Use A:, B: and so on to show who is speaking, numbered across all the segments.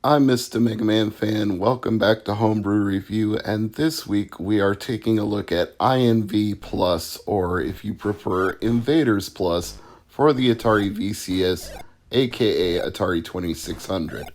A: I'm Mr. MegaManFan. Welcome back to Homebrew Review, and this week we are taking a look at INV Plus, or if you prefer, Invaders Plus, for the Atari VCS, aka Atari 2600.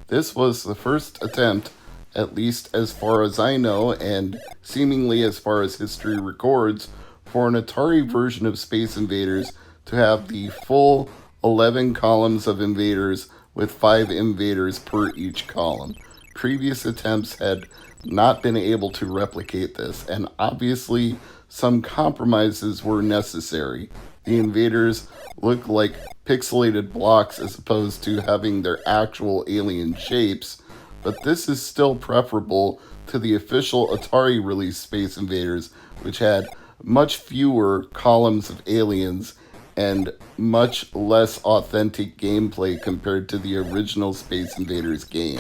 A: This was the first attempt, at least as far as I know, and seemingly as far as history records, for an Atari version of Space Invaders to have the full 11 columns of invaders with 5 invaders per each column. Previous attempts had not been able to replicate this, and obviously some compromises were necessary. The invaders look like pixelated blocks as opposed to having their actual alien shapes, but this is still preferable to the official Atari release Space Invaders, which had much fewer columns of aliens and much less authentic gameplay compared to the original Space Invaders game.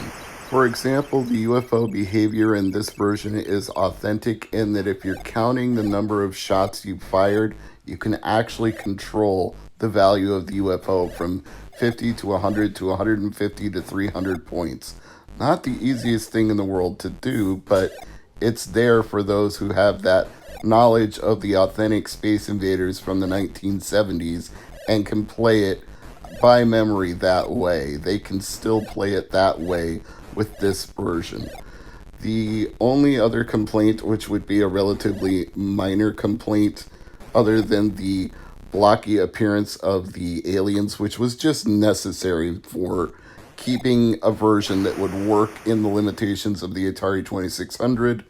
A: For example, the UFO behavior in this version is authentic in that if you're counting the number of shots you've fired, you can actually control the value of the UFO from 50 to 100 to 150 to 300 points. Not the easiest thing in the world to do, but it's there for those who have that knowledge of the authentic Space Invaders from the 1970s and can play it by memory that way. They can still play it that way with this version. The only other complaint, which would be a relatively minor complaint, other than the blocky appearance of the aliens, which was just necessary for keeping a version that would work in the limitations of the Atari 2600,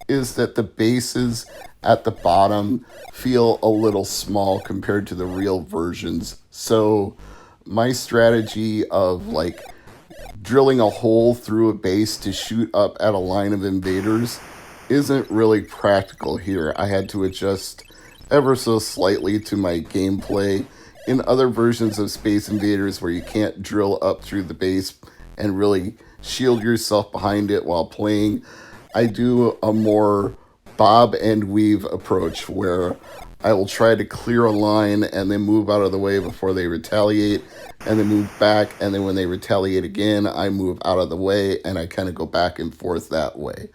A: is that the bases at the bottom feel a little small compared to the real versions. So my strategy of drilling a hole through a base to shoot up at a line of invaders isn't really practical here. I had to adjust ever so slightly to my gameplay. In other versions of Space Invaders where you can't drill up through the base and really shield yourself behind it while playing, I do a more bob and weave approach where I will try to clear a line and then move out of the way before they retaliate, and then move back, and then when they retaliate again, I move out of the way, and I kind of go back and forth that way.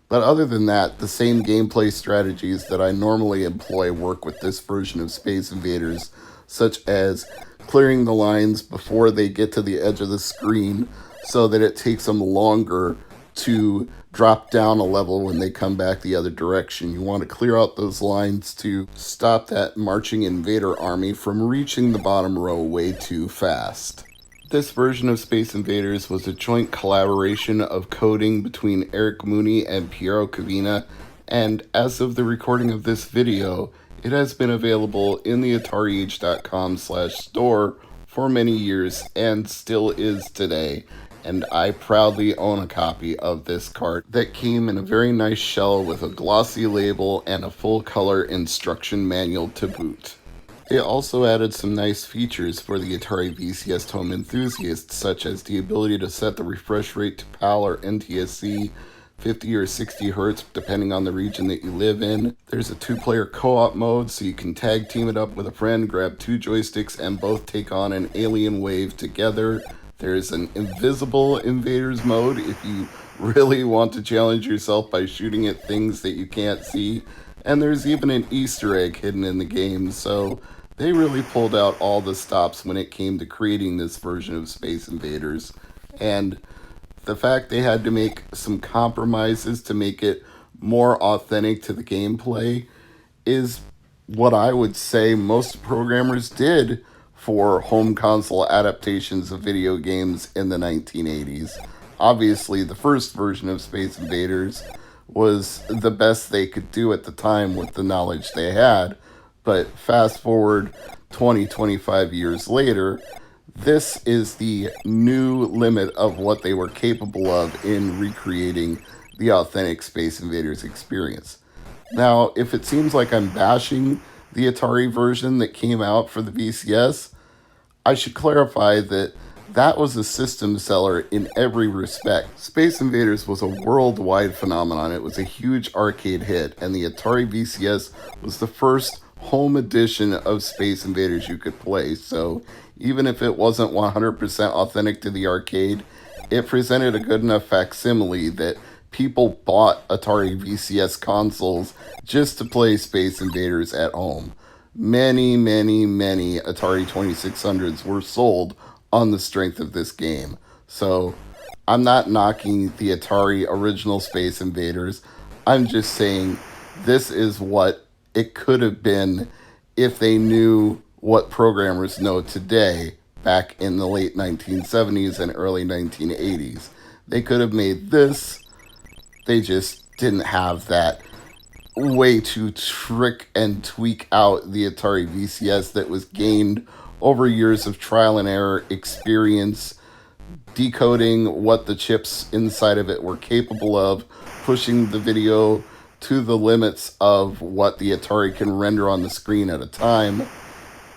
A: But other than that, the same gameplay strategies that I normally employ work with this version of Space Invaders, such as clearing the lines before they get to the edge of the screen so that it takes them longer to drop down a level when they come back the other direction. You want to clear out those lines to stop that marching invader army from reaching the bottom row way too fast. This version of Space Invaders was a joint collaboration of coding between Eric Mooney and Piero Cavina, and as of the recording of this video, it has been available in the AtariAge.com/store for many years and still is today. And I proudly own a copy of this cart that came in a very nice shell with a glossy label and a full-color instruction manual to boot. They also added some nice features for the Atari VCS home enthusiasts, such as the ability to set the refresh rate to PAL or NTSC 50 or 60 hertz depending on the region that you live in. There's a 2-player co-op mode, so you can tag team it up with a friend, grab 2 joysticks, and both take on an alien wave together. There's an invisible invaders mode if you really want to challenge yourself by shooting at things that you can't see. And there's even an Easter egg hidden in the game, so they really pulled out all the stops when it came to creating this version of Space Invaders. And the fact they had to make some compromises to make it more authentic to the gameplay is what I would say most programmers did for home console adaptations of video games in the 1980s. Obviously, the first version of Space Invaders was the best they could do at the time with the knowledge they had, but fast forward 25 years later, this is the new limit of what they were capable of in recreating the authentic Space Invaders experience. Now, if it seems like I'm bashing the Atari version that came out for the VCS, I should clarify that that was a system seller in every respect. Space Invaders was a worldwide phenomenon. It was a huge arcade hit, and the Atari VCS was the first home edition of Space Invaders you could play. So even if it wasn't 100% authentic to the arcade, It presented a good enough facsimile that people bought Atari VCS consoles just to play Space Invaders at home. Many, many, many Atari 2600s were sold on the strength of this game. So I'm not knocking the Atari original Space Invaders. I'm just saying this is what it could have been if they knew what programmers know today back in the late 1970s and early 1980s. They could have made this. They just didn't have that way to trick and tweak out the Atari VCS that was gained over years of trial and error experience, decoding what the chips inside of it were capable of, pushing the video to the limits of what the Atari can render on the screen at a time.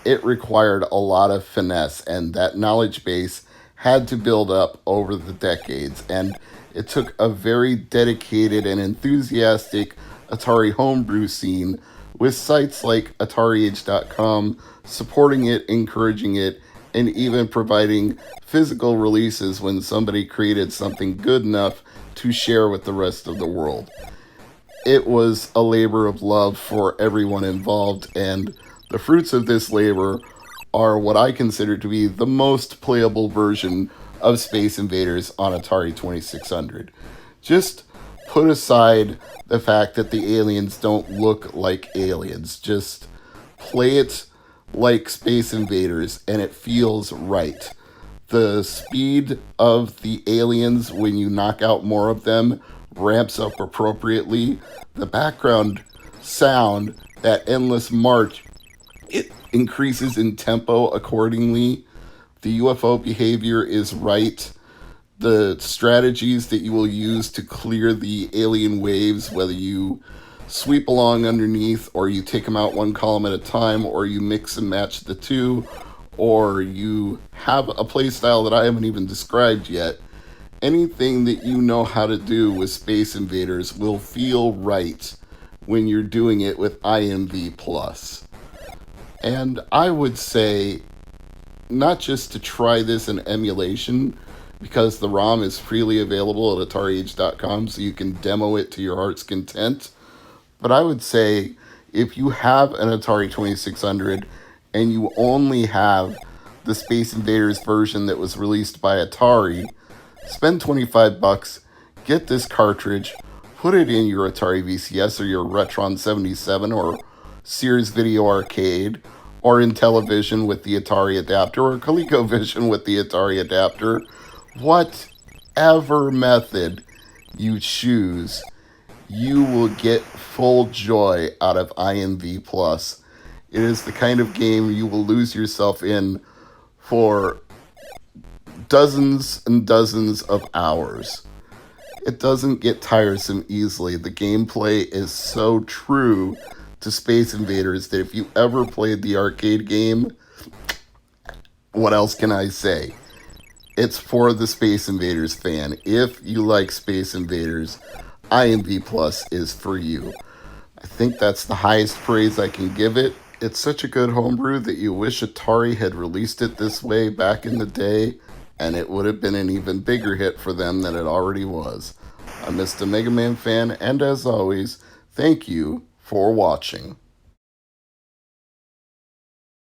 A: It required a lot of finesse, and that knowledge base had to build up over the decades, and it took a very dedicated and enthusiastic Atari homebrew scene with sites like AtariAge.com supporting it, encouraging it, and even providing physical releases when somebody created something good enough to share with the rest of the world. It was a labor of love for everyone involved, and the fruits of this labor are what I consider to be the most playable version of Space Invaders on Atari 2600. Just put aside the fact that the aliens don't look like aliens. Just play it like Space Invaders, and it feels right. The speed of the aliens when you knock out more of them ramps up appropriately. The background sound, that endless march, it increases in tempo accordingly. The UFO behavior is right. The strategies that you will use to clear the alien waves, whether you sweep along underneath or you take them out one column at a time or you mix and match the two or you have a play style that I haven't even described yet, anything that you know how to do with Space Invaders will feel right when you're doing it with INV+. And I would say not just to try this in emulation, because the ROM is freely available at AtariAge.com, so you can demo it to your heart's content. But I would say if you have an Atari 2600 and you only have the Space Invaders version that was released by Atari, spend $25, get this cartridge, put it in your Atari VCS or your Retron 77 or Sears Video Arcade, or in television with the Atari adapter, or ColecoVision with the Atari adapter. Whatever method you choose, you will get full joy out of INV+. It is the kind of game you will lose yourself in for dozens and dozens of hours. It doesn't get tiresome easily. The gameplay is so true to Space Invaders that if you ever played the arcade game, what else can I say? It's for the Space Invaders fan. If you like Space Invaders, INV+ is for you. I think that's the highest praise I can give it. It's such a good homebrew that you wish Atari had released it this way back in the day, and it would have been an even bigger hit for them than it already was. I'm Mr. MegaManFan, and as always, thank you for watching.